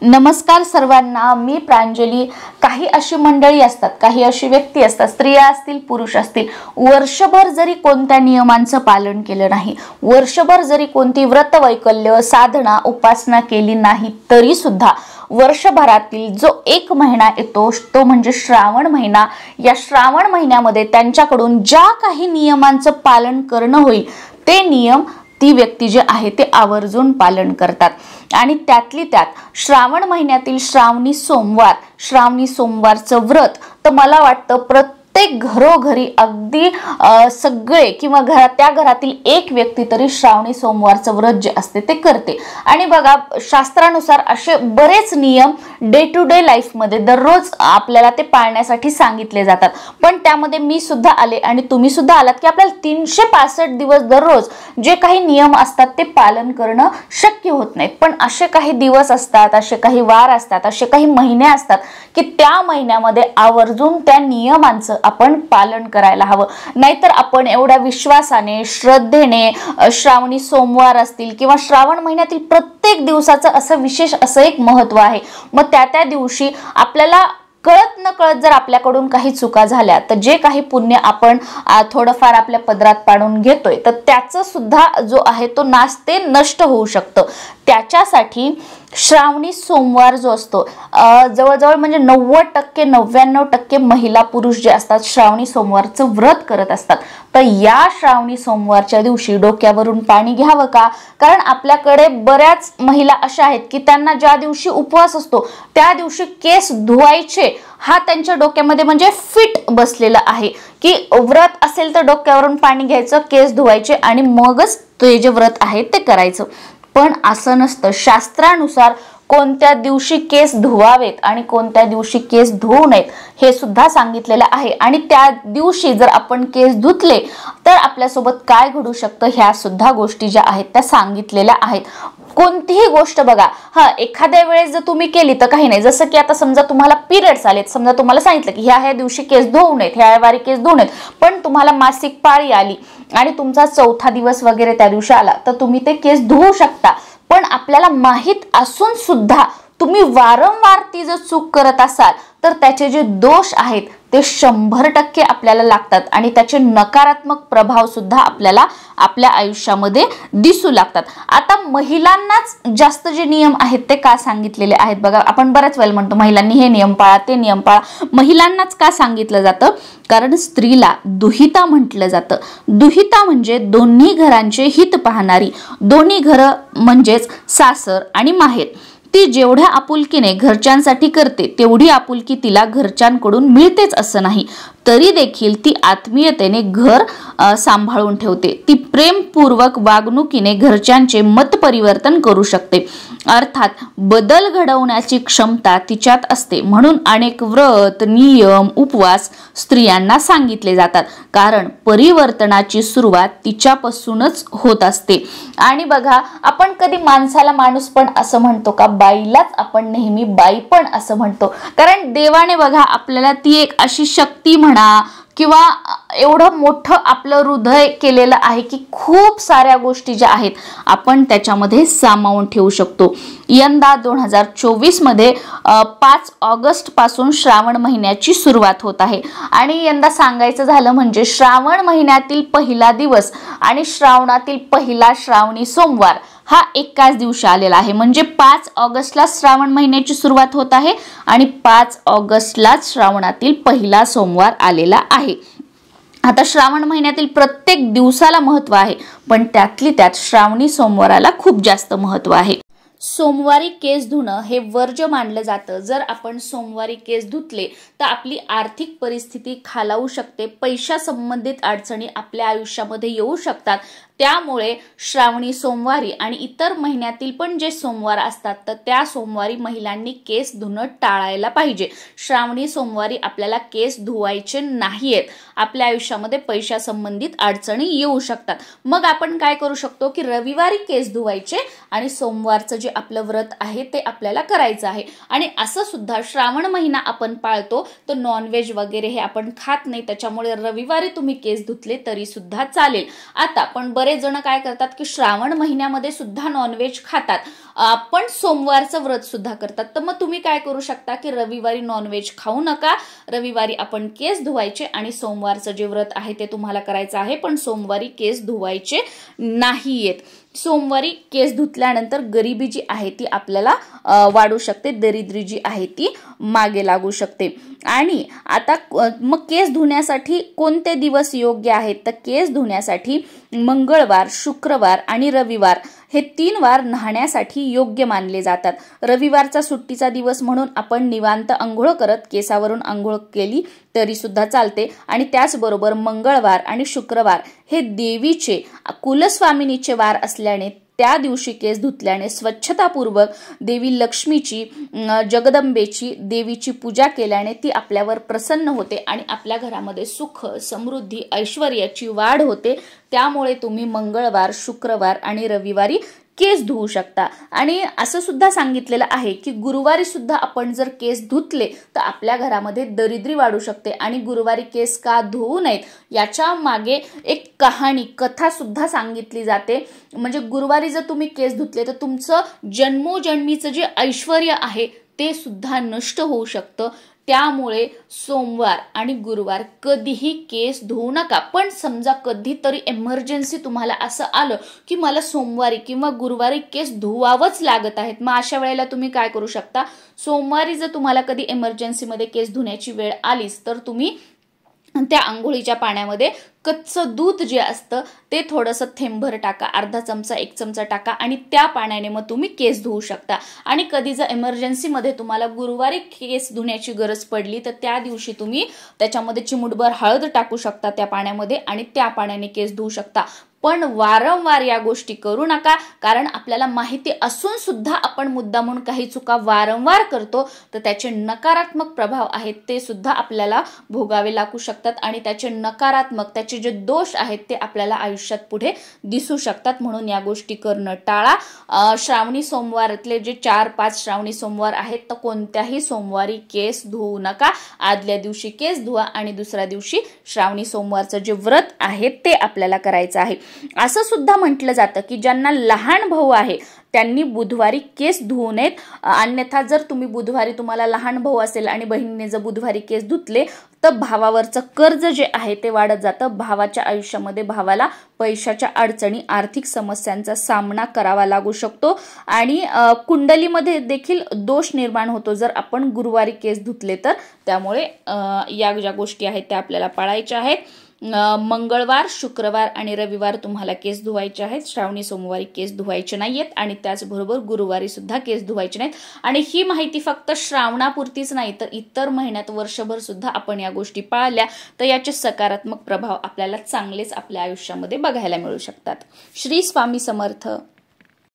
नमस्कार सर्वांना, मी प्रांजली। काही अशी मंडळी असतात, काही अशी व्यक्ती असतात, स्त्रिया असतील पुरुष असतील, वर्षभर जरी कोणत्या नियमांचं पालन केलं नाही, वर्षभर जरी कोणती व्रत वैकल्य साधना उपासना केली नाही, तरी सुद्धा वर्षभरातील जो एक महिना येतो तो म्हणजे श्रावण महिना। या श्रावण महिन्यामध्ये त्यांच्याकडून ज्या काही नियमांचं पालन करणं होईल ते नियम ती व्यक्ती जे आहे ते आवर्जून पालन करतात। आणि त्यातली त्यात श्रावण महिन्यातील श्रावणी सोमवारचं व्रत तर मला वाटतं प्रत्येक घरोघरी अगदी सगळे किंवा त्या घरातील एक व्यक्ती तरी श्रावणी सोमवारचं व्रत जे असते ते करते। आणि बघा, शास्त्रानुसार असे बरेच नियम डे टू डे लाईफ मध्ये दररोज आपल्याला ते पाळण्यासाठी सांगितले जातात, पण त्यामध्ये मी सुद्धा आले आणि तुम्ही सुद्धा आलात की आपल्याला 365 दिवस दररोज जे काही नियम असतात ते पालन करणं शक्य होत नाही। पण असे काही दिवस असतात, असे काही वार असतात, असे काही महिने असतात की त्या महिन्यामध्ये आवर्जून त्या नियमांचं आपण पालन करायला हवं। नाहीतर आपण एवढ्या विश्वासाने श्रद्धेने श्रावणी सोमवार असतील किंवा श्रावण महिन्यातील प्रत्येक दिवसाचं असं विशेष असं एक महत्त्व आहे, मग त्या दिवशी आपल्याला कळत न कळत जर आपल्याकडून काही चुका झाल्या तर जे काही पुण्य आपण थोडंफार आपल्या पदरात पाडून घेतोय तर त्याचं सुद्धा जो आहे तो नाश ते नष्ट होऊ शकतं। त्याच्यासाठी श्रावणी सोमवार जो असतो जवळजवळ म्हणजे 90% 99% महिला पुरुष जे असतात श्रावणी सोमवारचं व्रत करत असतात। तर या श्रावणी सोमवारच्या दिवशी डोक्यावरून पाणी घ्यावं का? कारण आपल्याकडे बऱ्याच महिला अशा आहेत की त्यांना ज्या दिवशी उपवास असतो त्या दिवशी केस धुवायचे हा त्यांच्या डोक्यामध्ये म्हणजे फिट बसलेला आहे की व्रत असेल तर डोक्यावरून पाणी घ्यायचं, केस धुवायचे आणि मगच ते जे व्रत आहे ते करायचं। पण असं नसतं। शास्त्रानुसार कोणत्या दिवशी केस धुवावेत आणि कोणत्या दिवशी केस धुवू नयेत हे सुद्धा सांगितलेलं आहे। आणि त्या दिवशी जर आपण केस धुतले तर आपल्यासोबत काय घडू शकतं ह्या सुद्धा गोष्टी ज्या आहेत त्या सांगितलेल्या आहेत। कोणतीही गोष्ट बघा, एखाद्या वेळेस जर तुम्ही केली तर काही नाही, जसं की आता समजा तुम्हाला पिरियड्स आलेत, समजा तुम्हाला सांगितलं की ह्या दिवशी केस धुवू नयेत, ह्या वारी केस धुवू नयेत, पण तुम्हाला मासिक पाळी आली आणि तुमचा 4था दिवस वगैरे त्या दिवशी आला तर तुम्ही ते केस धुवू शकता। पण आपल्याला माहित असून सुद्धा तुम्ही वारंवार ती जर चूक करत असाल तर त्याचे जे दोष आहेत ते 100% आपल्याला लागतात आणि त्याचे नकारात्मक प्रभाव सुद्धा आपल्याला आपल्या आयुष्यामध्ये दिसू लागतात। आता महिलांनाच जास्त जे नियम आहेत ते का सांगितलेले आहेत बघा, आपण बऱ्याच वेळेला म्हणतो महिलांनी हे नियम पाळा ते नियम पाळा, महिलांनाच का सांगितलं जातं? कारण स्त्रीला दुहिता म्हटलं जातं। दुहिता म्हणजे दोन्ही घरांचे हित पाहणारी, दोन्ही घरं म्हणजेच सासर आणि माहेर। ती जेवढ्या आपुलकीने घरच्यांसाठी करते तेवढी आपुलकी तिला घरच्यांकडून मिळतेच असं नाही, तरी देखील ती आत्मीयतेने घर सांभाळून ठेवते। ती प्रेमपूर्वक वागणुकीने घरच्यांचे मत परिवर्तन करू शकते, अर्थात बदल घडवण्याची क्षमता तिच्यात असते। म्हणून अनेक व्रत नियम उपवास स्त्रियांना सांगितले जातात, कारण परिवर्तनाची सुरुवात तिच्यापासूनच होत असते। आणि बघा, आपण कधी माणसाला माणूस पण असं म्हणतो का? बाईलाच आपण नेहमी बाई पण असं म्हणतो, कारण देवाने बघा आपल्याला ती एक अशी शक्ती म्हणा किंवा एवढं मोठं आपलं हृदय केलेलं आहे की खूप साऱ्या गोष्टी ज्या आहेत आपण त्याच्यामध्ये सामावून ठेवू शकतो। यंदा 2024 मध्ये 5 ऑगस्ट पासून श्रावण महिन्याची सुरुवात होत आहे आणि यंदा सांगायचं झालं म्हणजे श्रावण महिन्यातील पहिला दिवस आणि श्रावणातील पहिला श्रावणी सोमवार हा एकाच दिवशी आलेला आहे। म्हणजे 5 ऑगस्टला श्रावण महिन्याची सुरुवात होत आहे आणि 5 ऑगस्टला श्रावणातील पहिला सोमवार आलेला आहे। आता श्रावण महिन्यातील प्रत्येक दिवसाला महत्त्व आहे, पण त्यातली त्यात श्रावणी सोमवाराला खूप जास्त महत्त्व आहे। सोमवारी केस धुणं हे वर्ज्य मानलं जातं। जर आपण सोमवारी केस धुतले तर आपली आर्थिक परिस्थिती खालावू शकते, पैशा संबंधित अडचणी आपल्या आयुष्यामध्ये येऊ शकतात। त्यामुळे श्रावणी सोमवारी आणि इतर महिन्यातील पण जे सोमवार असतात तर त्या सोमवारी महिलांनी केस धुणं टाळायला पाहिजे। श्रावणी सोमवारी आपल्याला केस धुवायचे नाहीयेत, आपल्या आयुष्यामध्ये पैशा संबंधित अडचणी येऊ शकतात। मग आपण काय करू शकतो की रविवारी केस धुवायचे आणि सोमवारचं जे आपलं व्रत आहे ते आपल्याला करायचं आहे। आणि असं सुद्धा श्रावण महिना आपण पाळतो तर नॉनव्हेज वगैरे हे आपण खात नाही, त्याच्यामुळे रविवारी तुम्ही केस धुतले तरी सुद्धा चालेल। आता पण बरेच जण काय करतात की श्रावण महिन्यामध्ये सुद्धा नॉनव्हेज खातात, पण सोमवारचं व्रत सुद्धा करतात. तर मग तुम्ही काय करू शकता की रविवारी नॉनव्हेज खाऊ नका, रविवारी आपण केस धुवायचे आणि सोमवारचं जे व्रत आहे ते तुम्हाला करायचं आहे, पण सोमवारी केस धुवायचे नाहीयेत. सोमवारी केस धुतल्यानंतर गरिबी जी आहे ती आपल्याला वाढू शकते, दरिद्री जी आहे ती मागे लागू शकते. आणि आता मग केस धुण्यासाठी कोणते दिवस योग्य आहेत, तर केस धुण्यासाठी मंगळवार, शुक्रवार आणि रविवार हे 3 वार न्हाण्यासाठी योग्य मानले जातात. रविवारचा सुट्टीचा दिवस म्हणून आपण निवांत अंघोळ करत केसावरून अंघोळ केली तरी सुद्धा चालते. आणि त्याचबरोबर मंगळवार आणि शुक्रवार हे देवीचे कुलस्वामिनीचे वार असल्याने त्या दिवशी केस धुतल्याने स्वच्छतापूर्वक देवी लक्ष्मीची, जगदंबेची, देवीची पूजा केल्याने ती आपल्यावर प्रसन्न होते आणि आपल्या घरामध्ये सुख, समृद्धी, ऐश्वर्याची वाढ होते. त्यामुळे तुम्ही मंगळवार, शुक्रवार आणि रविवारी केस धुवू शकता. आणि असं सुद्धा सांगितलेलं आहे की गुरुवारी सुद्धा आपण जर केस धुतले तर आपल्या घरामध्ये दरिद्री वाढू शकते. आणि गुरुवारी केस का धुवू नयेत याच्या मागे एक कथा सुद्धा सांगितली जाते. म्हणजे गुरुवारी जर तुम्ही केस धुतले तर तुमचं जन्मोजन्मीचं जे ऐश्वर्य आहे ते सुद्धा नष्ट होऊ शकतं. त्यामुळे सोमवार आणि गुरुवार कधीही केस धुवू नका. पण समजा कधीतरी इमर्जन्सी तुम्हाला असं आलं की मला सोमवारी किंवा गुरुवारी केस धुवावंच लागत आहेत, मग अशा वेळेला तुम्ही काय करू शकता, सोमवारी जर तुम्हाला कधी इमर्जन्सीमध्ये केस धुण्याची वेळ आलीच तर तुम्ही त्या आंघोळीच्या पाण्यामध्ये कच्चं दूध जे असतं ते थोडंसं थेंबभर टाका, अर्धा चमचा, 1 चमचा टाका आणि त्या पाण्याने मग तुम्ही केस धुवू शकता. आणि कधी जर इमर्जन्सीमध्ये तुम्हाला गुरुवारी केस धुण्याची गरज पडली तर त्या दिवशी तुम्ही त्याच्यामध्ये चिमूटभर हळद टाकू शकता त्या पाण्यामध्ये आणि त्या पाण्याने केस धुवू शकता. पण वारंवार या गोष्टी करू नका, कारण आपल्याला माहिती असून सुद्धा आपण मुद्दामून काही चुका वारंवार करतो तर त्याचे नकारात्मक प्रभाव आहेत ते सुद्धा आपल्याला भोगावे लागू शकतात आणि त्याचे नकारात्मक, त्याचे जे दोष आहेत ते आपल्याला आयुष्यात पुढे दिसू शकतात. म्हणून या गोष्टी करणं टाळा. श्रावणी सोमवारातले जे 4-5 श्रावणी सोमवार आहेत तर कोणत्याही सोमवारी केस धुवू नका. आदल्या दिवशी केस धुवा आणि दुसऱ्या दिवशी श्रावणी सोमवारचं जे व्रत आहे ते आपल्याला करायचं आहे. असं सुद्धा म्हटलं जातं की ज्यांना लहान भाऊ आहे त्यांनी बुधवारी केस धुवू नयेत. अन्यथा जर तुम्ही बुधवारी, तुम्हाला लहान भाऊ असेल आणि बहिणीने जर बुधवारी केस धुतले तर भावावरचं कर्ज जे आहे ते वाढत जातं. भावाच्या आयुष्यामध्ये भावाला पैशाच्या अडचणी, आर्थिक समस्यांचा सामना करावा लागू शकतो आणि कुंडलीमध्ये देखील दोष निर्माण होतो जर आपण गुरुवारी केस धुतले तर. त्यामुळे या ज्या गोष्टी आहेत त्या आपल्याला पाळायच्या आहेत. मंगळवार, शुक्रवार आणि रविवार तुम्हाला केस धुवायचे आहेत. श्रावणी सोमवारी केस धुवायचे नाहीयेत आणि त्याचबरोबर गुरुवारी सुद्धा केस धुवायचे नाहीत. आणि ही माहिती फक्त श्रावणापुरतीच नाही तर इतर महिन्यात, वर्षभर सुद्धा आपण या गोष्टी पाळल्या तर याचे सकारात्मक प्रभाव आपल्याला चांगलेच आपल्या आयुष्यामध्ये बघायला मिळू शकतात. श्री स्वामी समर्थ.